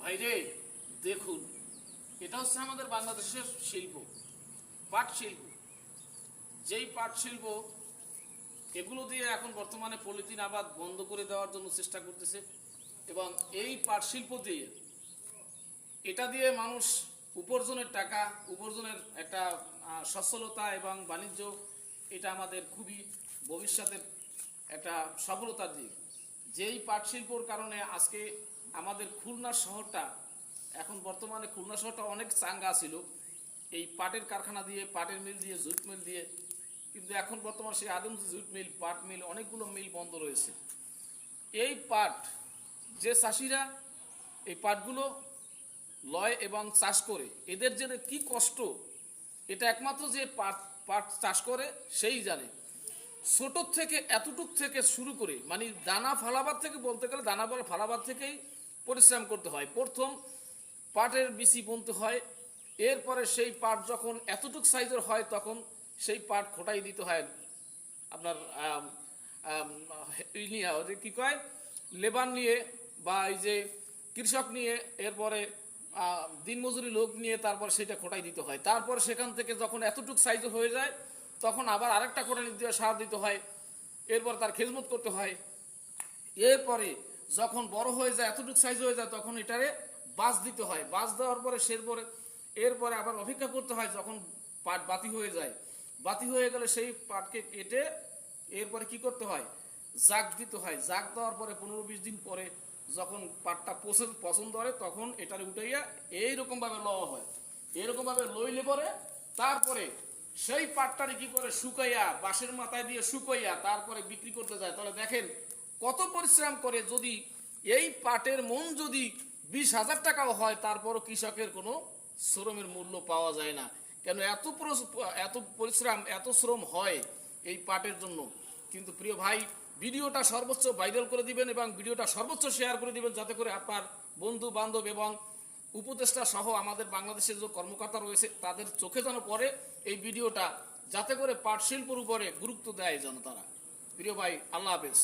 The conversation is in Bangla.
ভাইরে দেখুন, এটা হচ্ছে আমাদের বাংলাদেশের শিল্প, পাট শিল্প। যেই পাট শিল্প এগুলো দিয়ে এখন বর্তমানে পলিথিন আবাদ বন্ধ করে দেওয়ার জন্য চেষ্টা করতেছে, এবং এই পাট শিল্প দিয়ে এটা দিয়ে মানুষ উপার্জনের টাকা, উপার্জনের একটা সচ্ছলতা এবং বাণিজ্য, এটা আমাদের খুবই ভবিষ্যতের একটা সফলতার দিক। যেই পাট শিল্পর কারণে আজকে আমাদের খুলনা শহরটা, এখন বর্তমানে খুলনা শহরটা অনেক চাঙ্গা ছিল এই পাটের কারখানা দিয়ে, পাটের মিল দিয়ে, জুট মিল দিয়ে, কিন্তু এখন বর্তমানে সেই আদম জুট মিল, পাট মিল, অনেকগুলো মিল বন্ধ রয়েছে। এই পাট যে চাষিরা এই পাটগুলো লয় এবং চাষ করে, এদের যে কি কষ্ট, এটা একমাত্র যে পাট পাট চাষ করে সেই জানে। ছোটোর থেকে এতটুক থেকে শুরু করে, মানে দানা ফালাবার থেকে, বলতে গেলে দানা ফালাবার থেকেই পরিশ্রম করতে হয়। প্রথম পাটের বিচি বুনতে হয়, এরপরে সেই পাট যখন এতটুক সাইজের হয় তখন সেই পাট খোটাই দিতে হয় আপনার নিয়ে, কি কয়, লেবার নিয়ে বা এই যে কৃষক নিয়ে, এরপরে দিনমজুরি লোক নিয়ে তারপর সেটা খোটাই দিতে হয়। তারপর সেখান থেকে যখন এতটুক সাইজ হয়ে যায় তখন আবার আরেকটা খোটাই দিতে হয়, সার দিতে হয়, এরপর তার খেজমত করতে হয়। এরপরে যখন বড় হয়ে যায়, এতটুকু সাইজ হয়ে যায়, তখন এটারে বাস দিতে হয়। বাস দেওয়ার পরে এরপরে আবার অপেক্ষা করতে হয় যখন পাট বাতি হয়ে যায়। বাতি হয়ে গেলে সেই পাটকে কেটে এরপরে কি করতে হয়, জাগ দিতে হয়। জাগ দেওয়ার পরে 15-20 দিন পরে যখন পাটটা পছন্দ হয় তখন এটারে উঠাইয়া এইরকম ভাবে লওয়া হয়। এরকম ভাবে লইলে পরে তারপরে সেই পাটটারে কি করে শুকাইয়া, বাঁশের মাথায় দিয়ে শুকাইয়া তারপরে বিক্রি করতে যায়। তাহলে দেখেন কত পরিশ্রম করে। যদি এই পাটের মন যদি 20,000 টাকাও হয়, তারপরও কৃষকের কোনো শ্রমের মূল্য পাওয়া যায় না। কেন এত পরিশ্রম, এত শ্রম হয় এই পাটের জন্য। কিন্তু প্রিয় ভাই, ভিডিওটা সর্বোচ্চ ভাইরাল করে দিবেন এবং ভিডিওটা সর্বোচ্চ শেয়ার করে দিবেন, যাতে করে আপনার বন্ধু বান্ধব এবং উপদেষ্টা সহ আমাদের বাংলাদেশের যে কর্মকর্তা রয়েছে তাদের চোখে যেন পড়ে এই ভিডিওটা, যাতে করে পাট শিল্পের উপরে গুরুত্ব দেয় যেন তারা। প্রিয় ভাই, আল্লাহ হাফেজ।